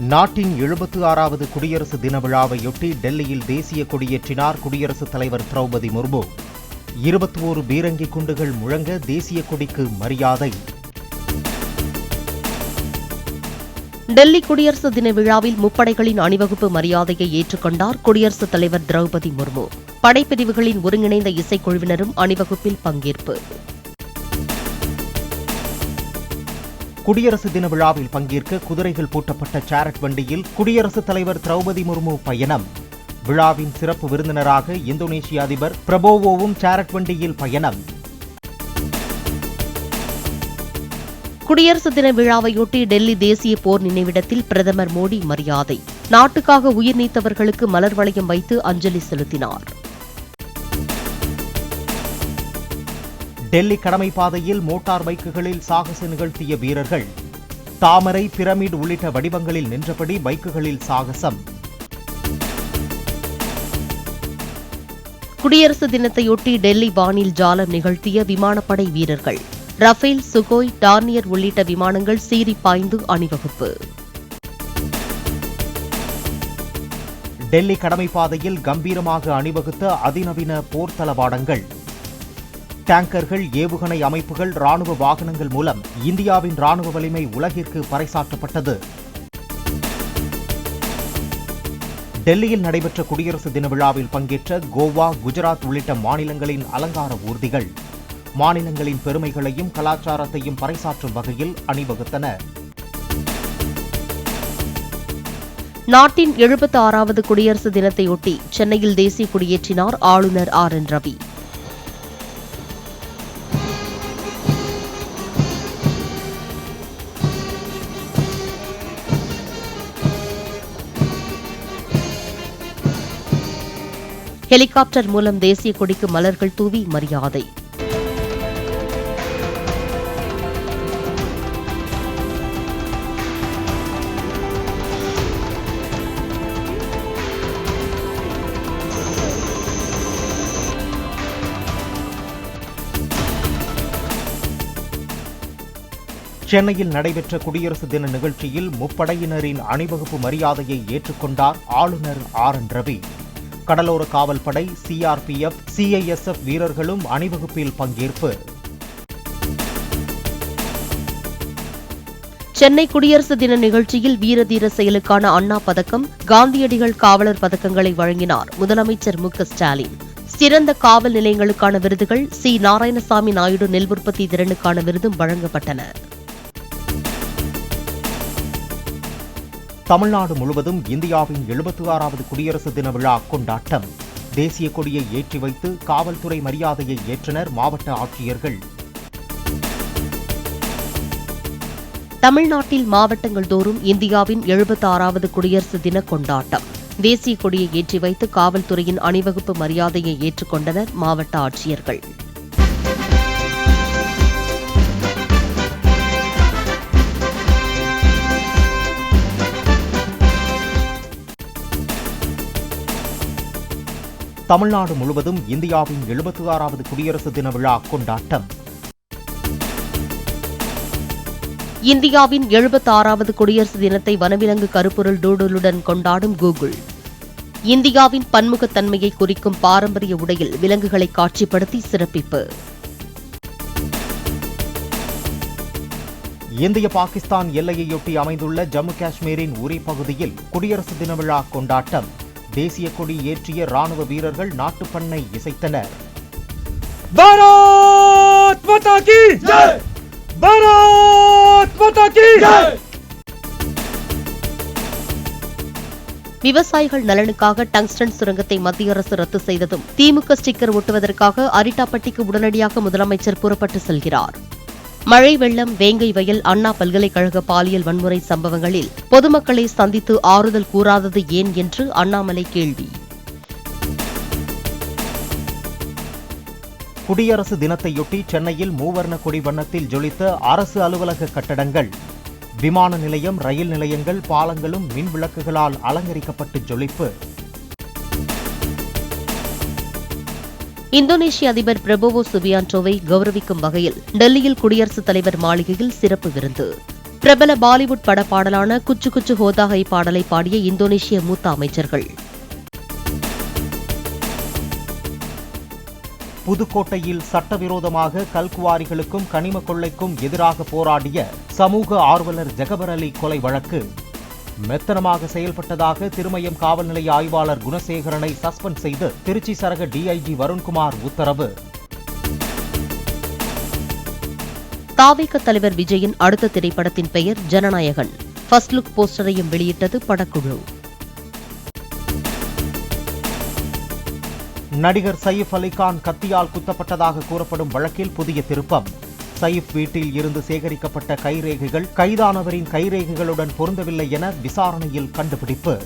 நாட்டின் 76வது குடியரசு தின விழாவையொட்டி டெல்லியில் தேசிய கொடியேற்றினார் குடியரசுத் தலைவர் திரௌபதி முர்மு. 21 பீரங்கி குண்டுகள் முழங்க தேசிய கொடிக்கு மரியாதை. டெல்லி குடியரசு தின விழாவில் முப்படைகளின் அணிவகுப்பு மரியாதையை ஏற்றுக்கொண்டார் குடியரசுத் தலைவர் திரௌபதி முர்மு. படைப்பிரிவுகளின் ஒருங்கிணைந்த இசைக்குழுவினரும் அணிவகுப்பில் பங்கேற்பு. குடியரசு தின விழாவில் பங்கேற்க குதிரைகள் பூட்டப்பட்ட சேரட் வண்டியில் குடியரசுத் தலைவர் திரௌபதி முர்மு பயணம். விழாவின் சிறப்பு விருந்தினராக இந்தோனேஷிய அதிபர் பிரபோவோவும் சேரட் வண்டியில் பயணம். குடியரசு தின விழாவையொட்டி டெல்லி தேசிய போர் நினைவிடத்தில் பிரதமர் மோடி மரியாதை. நாட்டுக்காக உயிர் நீத்தவர்களுக்கு மலர் வளையம் வைத்து அஞ்சலி செலுத்தினார். டெல்லி கடமை பாதையில் மோட்டார் பைக்குகளில் சாகச நிகழ்த்திய வீரர்கள். தாமரை, பிரமிட் உள்ளிட்ட வடிவங்களில் நின்றபடி பைக்குகளில் சாகசம். குடியரசு தினத்தையொட்டி டெல்லி வானில் ஜாலம் நிகழ்த்திய விமானப்படை வீரர்கள். ரஃபேல், சுகோய், டார்னியர் உள்ளிட்ட விமானங்கள் சீறி பாய்ந்து அணிவகுப்பு. டெல்லி கடமை பாதையில் கம்பீரமாக அணிவகுத்த அதிநவீன போர் தளவாடங்கள். டேங்கர்கள், ஏவுகணை அமைப்புகள், ராணுவ வாகனங்கள் மூலம் இந்தியாவின் ராணுவ வலிமை உலகிற்கு பறைசாற்றப்பட்டது. டெல்லியில் நடைபெற்ற குடியரசு தின விழாவில் பங்கேற்ற கோவா, குஜராத் உள்ளிட்ட மாநிலங்களின் அலங்கார ஊர்திகள் மாநிலங்களின் பெருமைகளையும் கலாச்சாரத்தையும் பறைசாற்றும் வகையில் அணிவகுத்தனர். நாட்டின் 76வது குடியரசு தினத்தையொட்டி சென்னையில் தேசிய கொடியேற்றினார் ஆளுநர் RN ரவி. ஹெலிகாப்டர் மூலம் தேசிய கொடிக்கு மலர்கள் தூவி மரியாதை. சென்னையில் நடைபெற்ற குடியரசு தின நிகழ்ச்சியில் முப்படையினரின் அணிவகுப்பு மரியாதையை ஏற்றுக்கொண்டார் ஆளுநர் RN ரவி. கடலோர காவல்படை, CRPF, CISF வீரர்களும் அணிவகுப்பில் பங்கேற்பு. சென்னை குடியரசு தின நிகழ்ச்சியில் வீரதீர செயலுக்கான அண்ணா பதக்கம், காந்தியடிகள் காவலர் பதக்கங்களை வழங்கினார் முதலமைச்சர் மு.க. ஸ்டாலின். சிறந்த காவல் நிலையங்களுக்கான விருதுகள், சி. நாராயணசாமி நாயுடு நெல் உற்பத்தி திறனுக்கான விருதும் வழங்கப்பட்டன. தமிழ்நாடு முழுவதும் இந்தியாவின் 76வது குடியரசு தின விழா கொண்டாட்டம். தேசிய கொடியை ஏற்றி வைத்து காவல்துறை மரியாதையை ஏற்றனர் மாவட்ட ஆட்சியர்கள். தமிழ்நாட்டில் மாவட்டங்கள் தோறும் இந்தியாவின் 76வது குடியரசு தின கொண்டாட்டம். தேசிய கொடியை ஏற்றி வைத்து காவல்துறையின் அணிவகுப்பு மரியாதையை ஏற்றுக்கொண்டனர் மாவட்ட ஆட்சியர்கள். தமிழ்நாடு முழுவதும் இந்தியாவின் 76வது குடியரசு தின விழா கொண்டாட்டம். இந்தியாவின் 76வது குடியரசு தினத்தை வனவிலங்கு கருப்பொருள் டூடுலுடன் கொண்டாடும் கூகுள். இந்தியாவின் பன்முகத்தன்மையை குறிக்கும் பாரம்பரிய உடையில் விலங்குகளை காட்சிப்படுத்தி சிறப்பிப்பு. இந்திய பாகிஸ்தான் எல்லையையொட்டி அமைந்துள்ள ஜம்மு காஷ்மீரின் உரி பகுதியில் குடியரசு தின விழா கொண்டாட்டம். தேசிய கொடி ஏற்றிய ராணுவ வீரர்கள் நாட்டுப்பண்ணை இசைத்தனர். பாரத் மாதா கி ஜெய்! பாரத் மாதா கி ஜெய்! விவசாயிகள் நலனுக்காக டங்ஸ்டன் சுரங்கத்தை மத்திய அரசு ரத்து செய்ததும் திமுக ஸ்டிக்கர் ஒட்டுவதற்காக அரிட்டாப்பட்டிக்கு உடனடியாக முதலமைச்சர் புறப்பட்டு செல்கிறார். மழை வெள்ளம், வேங்கை வயல், அண்ணா பல்கலைக்கழக பாலியல் வன்முறை சம்பவங்களில் பொதுமக்களை சந்தித்து ஆறுதல் கூறாதது ஏன் என்று அண்ணாமலை கேள்வி. குடியரசு தினத்தையொட்டி சென்னையில் மூவர்ண கொடி வண்ணத்தில் ஜொலித்த அரசு அலுவலக கட்டடங்கள். விமான நிலையம், ரயில் நிலையங்கள், பாலங்களும் மின் விளக்குகளால் அலங்கரிக்கப்பட்டு ஜொலிப்பு. இந்தோனேஷிய அதிபர் பிரபோவோ சுபியான்டோவை கௌரவிக்கும் வகையில் டெல்லியில் குடியரசுத் தலைவர் மாளிகையில் சிறப்பு விருந்து. பிரபல பாலிவுட் பட பாடலான குச்சு குச்சு ஹோதா ஹை பாடலை பாடிய இந்தோனேஷிய மூத்த அமைச்சர்கள். புதுக்கோட்டையில் சட்டவிரோதமாக கல்குவாரிகளுக்கும் கனிம கொள்ளைக்கும் எதிராக போராடிய சமூக ஆர்வலர் ஜெகபர் அலி கொலை வழக்கு மெத்தனமாக செயல்பட்டதாக திருமயம் காவல் நிலைய ஆய்வாளர் குணசேகரனை சஸ்பெண்ட் செய்து திருச்சி சரக டிஐஜி வருண்குமார் உத்தரவு. தாவேக தலைவர் விஜயின் அடுத்த திரைப்படத்தின் பெயர் ஜனநாயகன். ஃபர்ஸ்ட் லுக் போஸ்டரையும் வெளியிட்டது படக்குழு. நடிகர் சயிஃப் அலிகான் கத்தியால் குத்தப்பட்டதாக கூறப்படும் வழக்கில் புதிய திருப்பம். சயிஃப் வீட்டில் இருந்து சேகரிக்கப்பட்ட கைரேகைகள் கைதானவரின் கைரேகைகளுடன் பொருந்தவில்லை என விசாரணையில் கண்டுபிடிப்பு.